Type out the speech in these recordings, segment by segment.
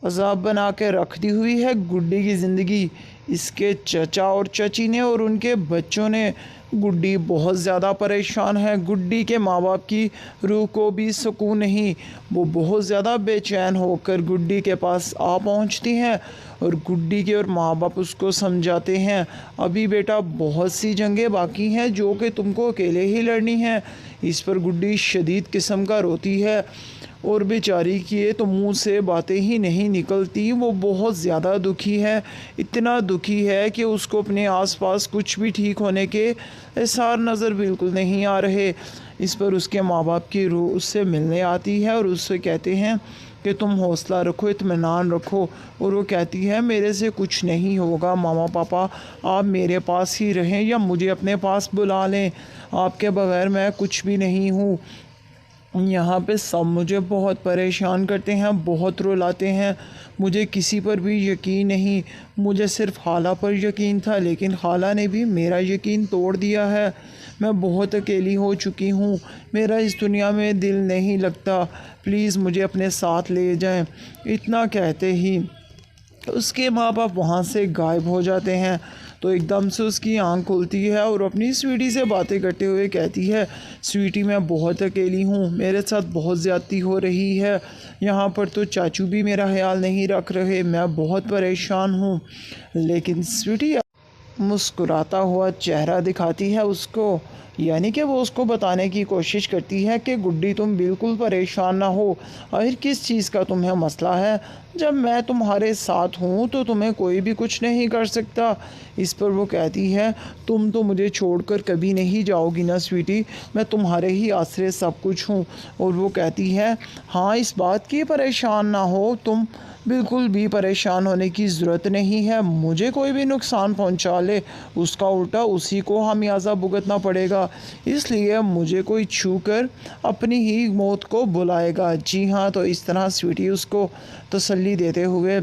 अज़ाब बना के रख दी हुई है गुड्डी की ज़िंदगी। इसके चचा और चची ने और उनके बच्चों ने। गुड्डी बहुत ज़्यादा परेशान है। गुड्डी के माँ बाप की रूह को भी सुकून नहीं। वो बहुत ज़्यादा बेचैन होकर गुड्डी के पास आ पहुंचती हैं और गुड्डी के और माँ बाप उसको समझाते हैं, अभी बेटा बहुत सी जंगें बाकी हैं जो कि तुमको अकेले ही लड़नी हैं। इस पर गुड्डी शदीद किस्म का रोती है और बेचारी की ये तो मुंह से बातें ही नहीं निकलती। वो बहुत ज़्यादा दुखी है, इतना दुखी है कि उसको अपने आसपास कुछ भी ठीक होने के आसार नज़र बिल्कुल नहीं आ रहे। इस पर उसके माँ बाप की रूह उससे मिलने आती है और उससे कहते हैं कि तुम हौसला रखो, इत्मीनान रखो। और वो कहती है मेरे से कुछ नहीं होगा मामा पापा, आप मेरे पास ही रहें या मुझे अपने पास बुला लें, आपके बगैर मैं कुछ भी नहीं हूँ। यहाँ पे सब मुझे बहुत परेशान करते हैं, बहुत रुलाते हैं। मुझे किसी पर भी यकीन नहीं। मुझे सिर्फ खाला पर यकीन था, लेकिन खाला ने भी मेरा यकीन तोड़ दिया है। मैं बहुत अकेली हो चुकी हूँ, मेरा इस दुनिया में दिल नहीं लगता, प्लीज़ मुझे अपने साथ ले जाएं। इतना कहते ही उसके माँ बाप वहाँ से गायब हो जाते हैं। तो एकदम से उसकी आंख खुलती है और अपनी स्वीटी से बातें करते हुए कहती है, स्वीटी मैं बहुत अकेली हूँ, मेरे साथ बहुत ज़्यादती हो रही है। यहाँ पर तो चाचू भी मेरा ख्याल नहीं रख रहे, मैं बहुत परेशान हूँ। लेकिन स्वीटी मुस्कुराता हुआ चेहरा दिखाती है उसको, यानी कि वो उसको बताने की कोशिश करती है कि गुड्डी तुम बिल्कुल परेशान ना हो। आखिर किस चीज़ का तुम्हें मसला है? जब मैं तुम्हारे साथ हूँ तो तुम्हें कोई भी कुछ नहीं कर सकता। इस पर वो कहती है तुम तो मुझे छोड़कर कभी नहीं जाओगी ना स्वीटी, मैं तुम्हारे ही आसरे सब कुछ हूँ। और वो कहती है हाँ, इस बात की परेशान ना हो तुम, बिल्कुल भी परेशान होने की ज़रूरत नहीं है। मुझे कोई भी नुकसान पहुंचा ले उसका उल्टा उसी को खामियाजा भुगतना पड़ेगा, इसलिए मुझे कोई छू कर अपनी ही मौत को बुलाएगा। जी हाँ। तो इस तरह स्वीटी उसको तसल्ली देते हुए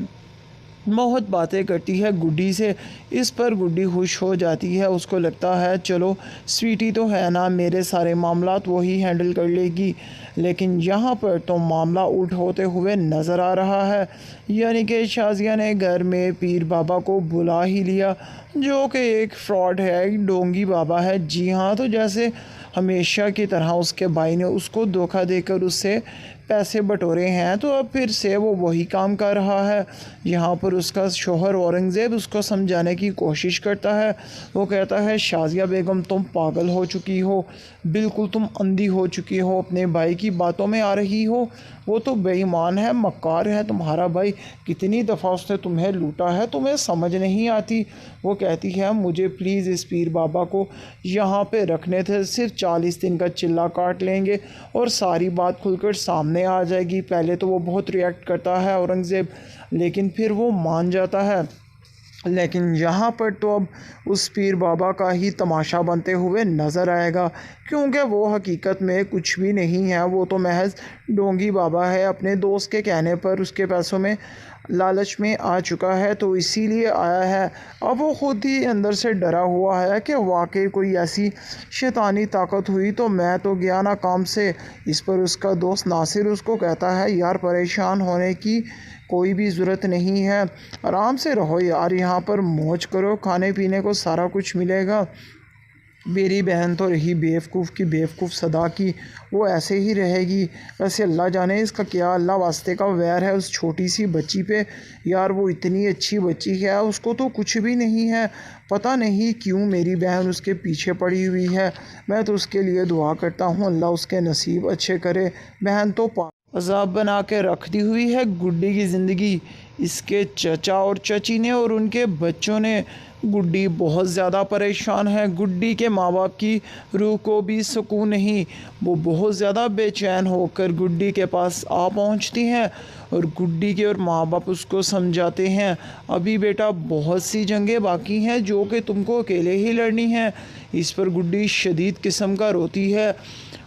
बहुत बातें करती है गुड्डी से। इस पर गुड्डी खुश हो जाती है, उसको लगता है चलो स्वीटी तो है ना, मेरे सारे मामलात वो ही हैंडल कर लेगी। लेकिन यहाँ पर तो मामला उल्ट होते हुए नज़र आ रहा है, यानी कि शाजिया ने घर में पीर बाबा को बुला ही लिया, जो कि एक फ्रॉड है, एक डोंगी बाबा है। जी हाँ। तो जैसे हमेशा की तरह उसके भाई ने उसको धोखा देकर उससे पैसे बटोरे हैं, तो अब फिर से वो वही काम कर रहा है। यहाँ पर उसका शोहर औरंगज़ेब उसको समझाने की कोशिश करता है। वो कहता है शाजिया बेगम तुम पागल हो चुकी हो, बिल्कुल तुम अंधी हो चुकी हो, अपने भाई की बातों में आ रही हो। वो तो बेईमान है, मक्कार है तुम्हारा भाई, कितनी दफ़ा उसने तुम्हें लूटा है, तुम्हें समझ नहीं आती। वो कहती है मुझे प्लीज़ इस पीर बाबा को यहाँ पे रखने थे, सिर्फ 40 दिन का चिल्ला काट लेंगे और सारी बात खुलकर सामने आ जाएगी। पहले तो वो बहुत रिएक्ट करता है औरंगज़ेब, लेकिन फिर वो मान जाता है। लेकिन यहाँ पर तो अब उस पीर बाबा का ही तमाशा बनते हुए नज़र आएगा, क्योंकि वो हकीकत में कुछ भी नहीं है, वो तो महज डोंगी बाबा है। अपने दोस्त के कहने पर उसके पैसों में लालच में आ चुका है, तो इसीलिए आया है। अब वो ख़ुद ही अंदर से डरा हुआ है कि वाकई कोई ऐसी शैतानी ताकत हुई तो मैं तो गया ना काम से। इस पर उसका दोस्त नासिर उसको कहता है यार परेशान होने की कोई भी ज़रूरत नहीं है, आराम से रहो यार, यहाँ पर मौज करो, खाने पीने को सारा कुछ मिलेगा। मेरी बहन तो रही बेवकूफ़ की बेवकूफ़ सदा की, वो ऐसे ही रहेगी। वैसे अल्लाह जाने इसका क्या अल्लाह वास्ते का वैर है उस छोटी सी बच्ची पे। यार वो इतनी अच्छी बच्ची है, उसको तो कुछ भी नहीं है, पता नहीं क्यों मेरी बहन उसके पीछे पड़ी हुई है। मैं तो उसके लिए दुआ करता हूँ अल्लाह उसके नसीब अच्छे करे। बहन तो अज़ाब बना के रख दी हुई है गुड्डी की ज़िंदगी। इसके चचा और चची ने और उनके बच्चों ने। गुड्डी बहुत ज़्यादा परेशान है। गुड्डी के माँ बाप की रूह को भी सुकून नहीं। वो बहुत ज़्यादा बेचैन होकर गुड्डी के पास आ पहुंचती हैं और गुड्डी के और माँ बाप उसको समझाते हैं, अभी बेटा बहुत सी जंगें बाकी हैं जो कि तुमको अकेले ही लड़नी हैं। इस पर गुड्डी शदीद किस्म का रोती है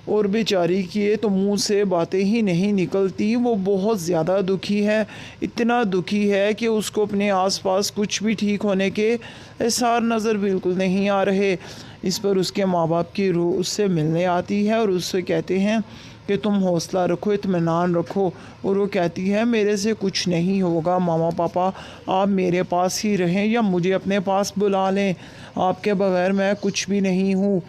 और बेचारी की ये तो मुंह से बातें ही नहीं निकलती। वो बहुत ज़्यादा दुखी है, इतना दुखी है कि उसको अपने आसपास कुछ भी ठीक होने के आसार नज़र बिल्कुल नहीं आ रहे। इस पर उसके माँ बाप की रूह उससे मिलने आती है और उससे कहते हैं कि तुम हौसला रखो, इत्मीनान रखो। और वो कहती है मेरे से कुछ नहीं होगा मामा पापा, आप मेरे पास ही रहें या मुझे अपने पास बुला लें, आपके बगैर मैं कुछ भी नहीं हूँ।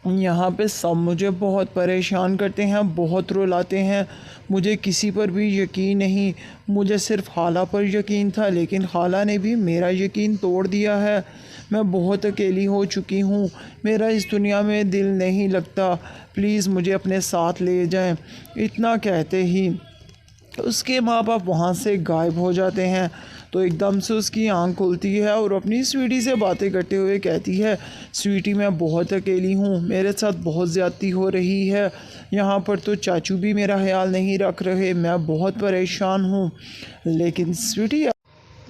यहाँ पे सब मुझे बहुत परेशान करते हैं, बहुत रुलाते हैं, मुझे किसी पर भी यकीन नहीं। मुझे सिर्फ खाला पर यकीन था, लेकिन खाला ने भी मेरा यकीन तोड़ दिया है। मैं बहुत अकेली हो चुकी हूँ, मेरा इस दुनिया में दिल नहीं लगता, प्लीज़ मुझे अपने साथ ले जाएं। इतना कहते ही उसके माँ बाप वहाँ से गायब हो जाते हैं। तो एकदम से उसकी आंख खुलती है और अपनी स्वीटी से बातें करते हुए कहती है, स्वीटी मैं बहुत अकेली हूँ, मेरे साथ बहुत ज़्यादती हो रही है, यहाँ पर तो चाचू भी मेरा ख्याल नहीं रख रहे, मैं बहुत परेशान हूँ। लेकिन स्वीटी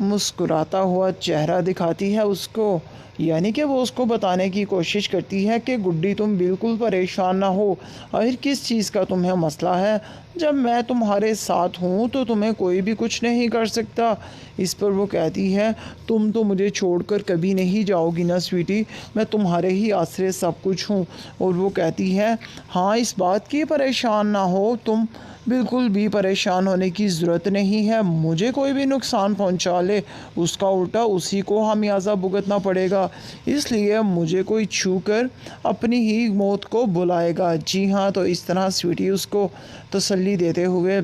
मुस्कुराता हुआ चेहरा दिखाती है उसको, यानी कि वो उसको बताने की कोशिश करती है कि गुड्डी तुम बिल्कुल परेशान ना हो, आखिर किस चीज़ का तुम्हें मसला है, जब मैं तुम्हारे साथ हूँ तो तुम्हें कोई भी कुछ नहीं कर सकता। इस पर वो कहती है तुम तो मुझे छोड़कर कभी नहीं जाओगी ना स्वीटी, मैं तुम्हारे ही आसरे सब कुछ हूँ। और वो कहती है हाँ, इस बात की परेशान ना हो तुम, बिल्कुल भी परेशान होने की ज़रूरत नहीं है, मुझे कोई भी नुकसान पहुंचा ले उसका उल्टा उसी को खामियाजा भुगतना पड़ेगा, इसलिए मुझे कोई छू कर अपनी ही मौत को बुलाएगा। जी हाँ। तो इस तरह स्वीटी उसको तसल्ली देते हुए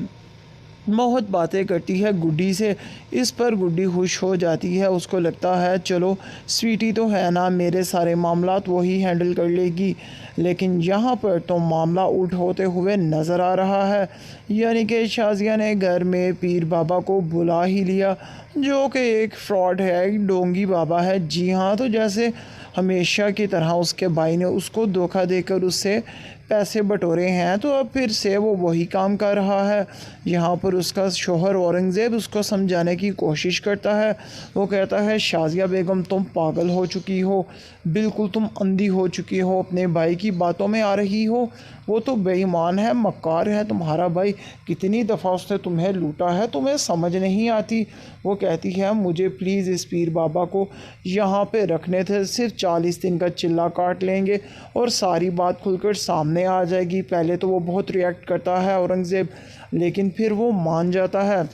बहुत बातें करती है गुड्डी से। इस पर गुड्डी खुश हो जाती है, उसको लगता है चलो स्वीटी तो है ना, मेरे सारे मामलात वही हैंडल कर लेगी। लेकिन यहाँ पर तो मामला उल्ट होते हुए नज़र आ रहा है, यानी कि शाजिया ने घर में पीर बाबा को बुला ही लिया, जो कि एक फ्रॉड है, एक डोंगी बाबा है। जी हाँ। तो जैसे हमेशा की तरह उसके भाई ने उसको धोखा देकर उससे पैसे बटोरे हैं, तो अब फिर से वो वही काम कर रहा है। यहाँ पर उसका शोहर औरंगज़ेब उसको समझाने की कोशिश करता है। वो कहता है शाजिया बेगम तुम पागल हो चुकी हो, बिल्कुल तुम अंधी हो चुकी हो, अपने भाई की बातों में आ रही हो, वो तो बेईमान है, मक्कार है तुम्हारा भाई, कितनी दफ़ा उसने तुम्हें लूटा है, तुम्हें समझ नहीं आती। वो कहती है मुझे प्लीज़ इस पीर बाबा को यहाँ पे रखने थे, सिर्फ 40 दिन का चिल्ला काट लेंगे और सारी बात खुलकर सामने आ जाएगी। पहले तो वो बहुत रिएक्ट करता है औरंगज़ेब, लेकिन फिर वो मान जाता है।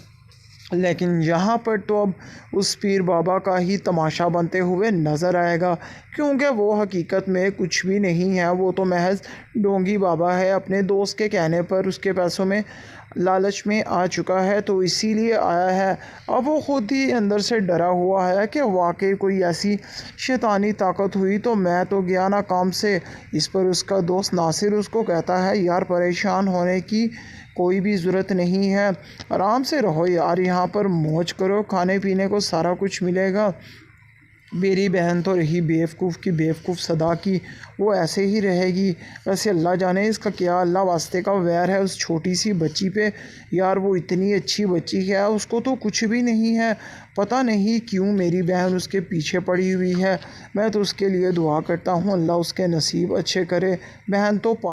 लेकिन यहाँ पर तो अब उस पीर बाबा का ही तमाशा बनते हुए नज़र आएगा, क्योंकि वो हकीकत में कुछ भी नहीं है, वो तो महज डोंगी बाबा है, अपने दोस्त के कहने पर उसके पैसों में लालच में आ चुका है, तो इसीलिए आया है। अब वो ख़ुद ही अंदर से डरा हुआ है कि वाकई कोई ऐसी शैतानी ताकत हुई तो मैं तो गया ना काम से। इस पर उसका दोस्त नासिर उसको कहता है यार परेशान होने की कोई भी ज़रूरत नहीं है, आराम से रहो यार, यहाँ पर मौज करो, खाने पीने को सारा कुछ मिलेगा। मेरी बहन तो रही बेवकूफ़ की बेवकूफ़ सदा की, वो ऐसे ही रहेगी। वैसे अल्लाह जाने इसका क्या अल्लाह वास्ते का वैर है उस छोटी सी बच्ची पे, यार वो इतनी अच्छी बच्ची है, उसको तो कुछ भी नहीं है, पता नहीं क्यों मेरी बहन उसके पीछे पड़ी हुई है। मैं तो उसके लिए दुआ करता हूँ अल्लाह उसके नसीब अच्छे करे, बहन तो